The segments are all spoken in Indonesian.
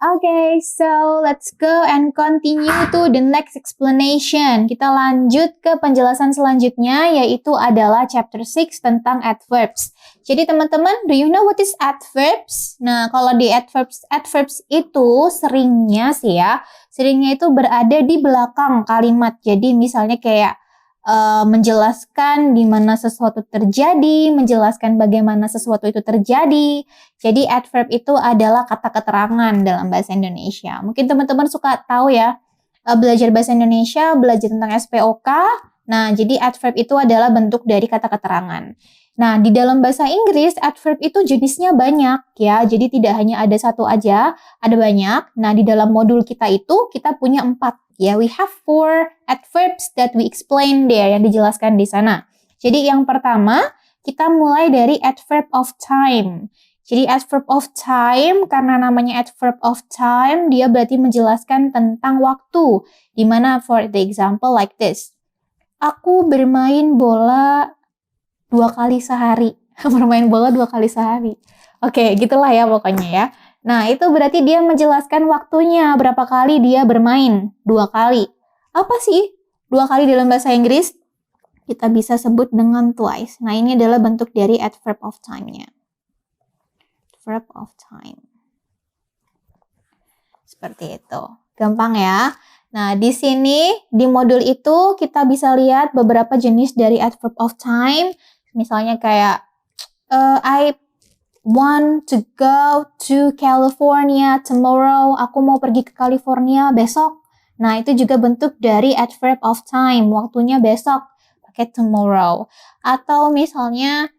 Okay, so let's go and continue to the next explanation. Kita lanjut ke penjelasan selanjutnya, yaitu adalah chapter 6 tentang adverbs. Jadi teman-teman, do you know what is adverbs? Nah, kalau di adverbs itu seringnya itu berada di belakang kalimat. Jadi misalnya kayak menjelaskan di mana sesuatu terjadi, menjelaskan bagaimana sesuatu itu terjadi. Jadi adverb itu adalah kata keterangan dalam bahasa Indonesia. Mungkin teman-teman suka tahu ya, belajar bahasa Indonesia, belajar tentang SPOK. Nah, jadi adverb itu adalah bentuk dari kata keterangan. Nah, di dalam bahasa Inggris, adverb itu jenisnya banyak ya. Jadi tidak hanya ada satu aja, ada banyak. Nah, di dalam modul kita itu, kita punya 4. Ya, we have 4 adverbs that we explain there, yang dijelaskan di sana. Jadi yang pertama, kita mulai dari adverb of time. Jadi adverb of time, karena namanya adverb of time, dia berarti menjelaskan tentang waktu. Dimana for the example like this. Aku bermain bola 2 kali sehari. Bermain bola 2 kali sehari. Oke, gitulah ya pokoknya ya. Nah, itu berarti dia menjelaskan waktunya, berapa kali dia bermain. 2 kali. Apa sih 2 kali dalam bahasa Inggris? Kita bisa sebut dengan twice. Nah, ini adalah bentuk dari adverb of time-nya. Adverb of time. Seperti itu. Gampang ya. Nah, di sini, di modul itu, kita bisa lihat beberapa jenis dari adverb of time. Misalnya kayak, I want to go to California tomorrow. Aku mau pergi ke California besok. Nah, itu juga bentuk dari adverb of time. Waktunya besok. Pakai tomorrow. Atau misalnya,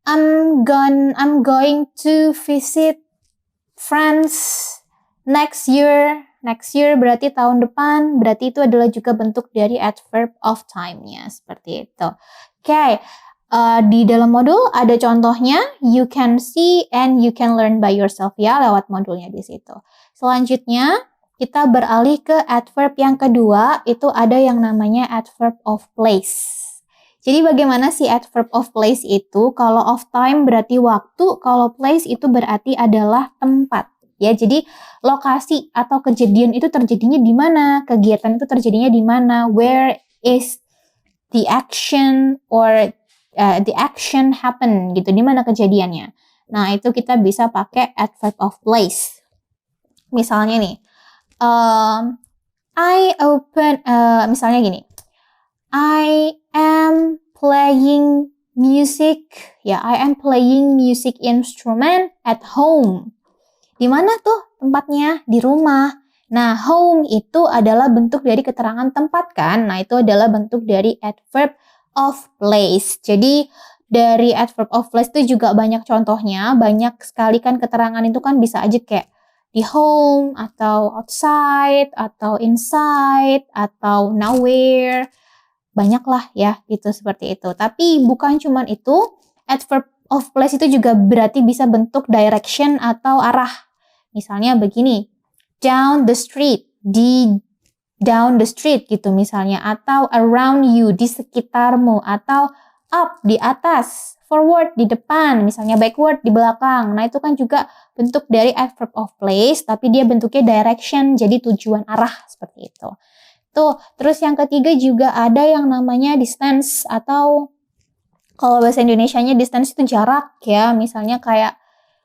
I'm going to visit friends next year. Next year berarti tahun depan. Berarti itu adalah juga bentuk dari adverb of time-nya. Seperti itu. Oke. Di dalam modul ada contohnya, you can see and you can learn by yourself ya, lewat modulnya di situ. Selanjutnya, kita beralih ke adverb yang kedua, itu ada yang namanya adverb of place. Jadi bagaimana sih adverb of place itu? Kalau of time berarti waktu, kalau place itu berarti adalah tempat. Ya, jadi lokasi atau kejadian itu terjadinya di mana? Kegiatan itu terjadinya di mana? Where is the action or the action happen gitu, di mana kejadiannya. Nah, itu kita bisa pakai adverb of place. Misalnya nih, misalnya gini, I am playing music, ya, I am playing music instrument at home. Di mana tuh tempatnya? Di rumah. Nah, home itu adalah bentuk dari keterangan tempat kan? Nah, itu adalah bentuk dari adverb of place. Jadi dari adverb of place itu juga banyak contohnya, banyak sekali kan keterangan itu kan bisa aja kayak di home, atau outside, atau inside, atau nowhere. Banyak lah ya gitu, seperti itu. Tapi bukan cuman itu, adverb of place itu juga berarti bisa bentuk direction atau arah. Misalnya begini, down the street, down the street gitu misalnya, atau around you, di sekitarmu, atau up, di atas, forward, di depan, misalnya backward, di belakang. Nah, itu kan juga bentuk dari adverb of place, tapi dia bentuknya direction, jadi tujuan arah, seperti itu. Tuh, terus yang ketiga juga ada yang namanya distance, atau kalau bahasa Indonesianya distance itu jarak ya, misalnya kayak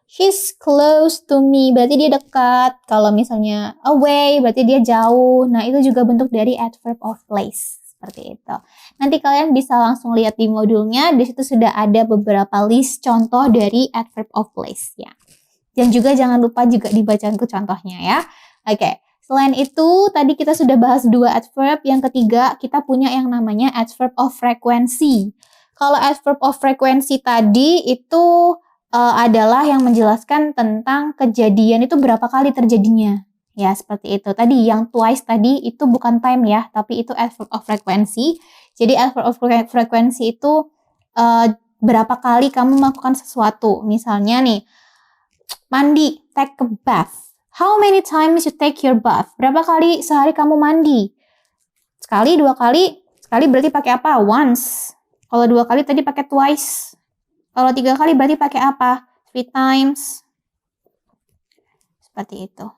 she's close to me, berarti dia dekat. Kalau misalnya away, berarti dia jauh. Nah, itu juga bentuk dari adverb of place. Seperti itu. Nanti kalian bisa langsung lihat di modulnya. Di situ sudah ada beberapa list contoh dari adverb of place ya. Dan juga jangan lupa juga dibacaanku contohnya ya. Oke. Selain itu, tadi kita sudah bahas 2 adverb. Yang ketiga, kita punya yang namanya adverb of frequency. Kalau adverb of frequency tadi itu adalah yang menjelaskan tentang kejadian itu berapa kali terjadinya. Ya, seperti itu. Tadi yang twice tadi itu bukan time ya, tapi itu adverb of frequency. Jadi adverb of frequency itu berapa kali kamu melakukan sesuatu. Misalnya nih, mandi, take a bath. How many times you take your bath? Berapa kali sehari kamu mandi? Sekali, 2 kali. Sekali berarti pakai apa? Once. Kalau 2 kali tadi pakai twice. Kalau 3 kali berarti pakai apa? 3 times. Seperti itu.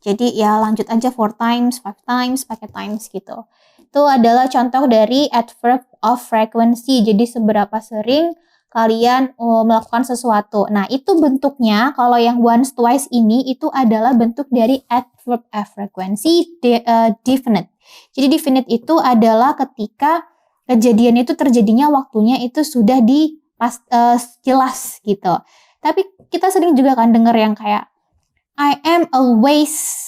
Jadi ya lanjut aja 4 times, 5 times, pakai times gitu. Itu adalah contoh dari adverb of frequency. Jadi seberapa sering kalian melakukan sesuatu. Nah, itu bentuknya kalau yang once, twice ini itu adalah bentuk dari adverb of frequency definite. Jadi definite itu adalah ketika kejadian itu terjadinya waktunya itu sudah jelas gitu. Tapi kita sering juga kan denger yang kayak I am always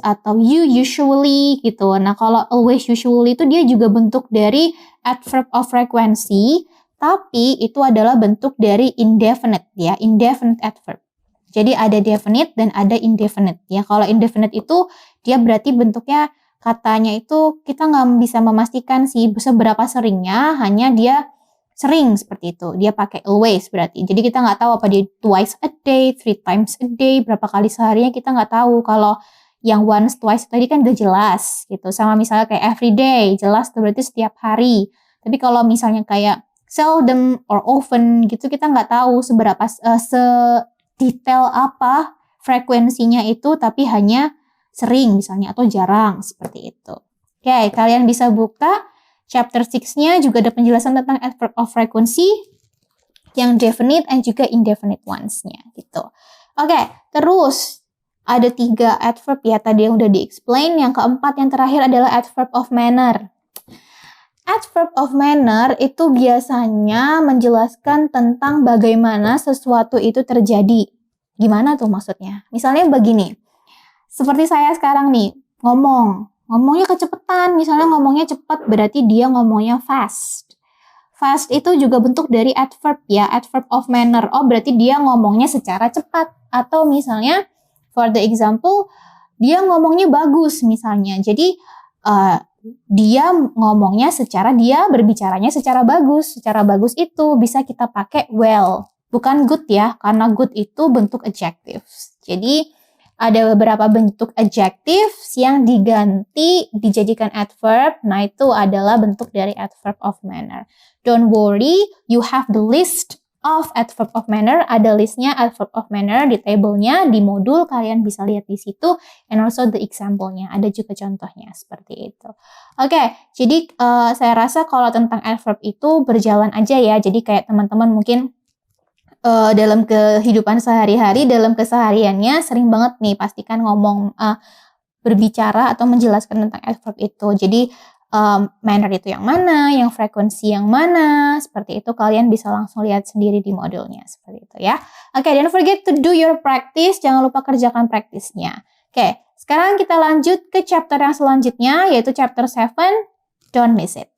atau you usually gitu. Nah, kalau always, usually itu dia juga bentuk dari adverb of frequency, tapi itu adalah bentuk dari indefinite ya, indefinite adverb. Jadi ada definite dan ada indefinite ya. Kalau indefinite itu dia berarti bentuknya katanya itu kita nggak bisa memastikan sih seberapa seringnya, hanya dia sering seperti itu. Dia pakai always berarti. Jadi kita nggak tahu apa dia twice a day, 3 times a day, berapa kali seharinya kita nggak tahu. Kalau yang once, twice tadi kan udah jelas gitu. Sama misalnya kayak every day, jelas tuh berarti setiap hari. Tapi kalau misalnya kayak seldom or often gitu kita nggak tahu seberapa detail apa frekuensinya itu, tapi hanya sering misalnya atau jarang seperti itu. Oke, kalian bisa buka chapter 6-nya, juga ada penjelasan tentang adverb of frequency yang definite and juga indefinite ones-nya gitu. Oke, terus ada 3 adverb ya tadi yang udah di-explain. Yang keempat yang terakhir adalah adverb of manner. Adverb of manner itu biasanya menjelaskan tentang bagaimana sesuatu itu terjadi. Gimana tuh maksudnya? Misalnya begini, seperti saya sekarang nih, ngomongnya kecepetan, misalnya ngomongnya cepat, berarti dia ngomongnya fast. Fast itu juga bentuk dari adverb ya, adverb of manner. Oh, berarti dia ngomongnya secara cepat. Atau misalnya, for the example, dia ngomongnya bagus misalnya. Jadi, dia berbicaranya secara bagus. Secara bagus itu bisa kita pakai well. Bukan good ya, karena good itu bentuk adjective. Jadi, ada beberapa bentuk adjectives yang dijadikan adverb. Nah, itu adalah bentuk dari adverb of manner. Don't worry, you have the list of adverb of manner. Ada listnya adverb of manner di tabelnya, di modul. Kalian bisa lihat di situ. And also the example-nya. Ada juga contohnya seperti itu. Oke, jadi saya rasa kalau tentang adverb itu berjalan aja ya. Jadi kayak teman-teman mungkin dalam kehidupan sehari-hari, dalam kesehariannya sering banget nih pastikan berbicara atau menjelaskan tentang adverb itu. Jadi manner itu yang mana, yang frekuensi yang mana, seperti itu kalian bisa langsung lihat sendiri di modulnya seperti itu ya. Oke, don't forget to do your practice, jangan lupa kerjakan praktisnya. Oke, sekarang kita lanjut ke chapter yang selanjutnya yaitu chapter 7, don't miss it.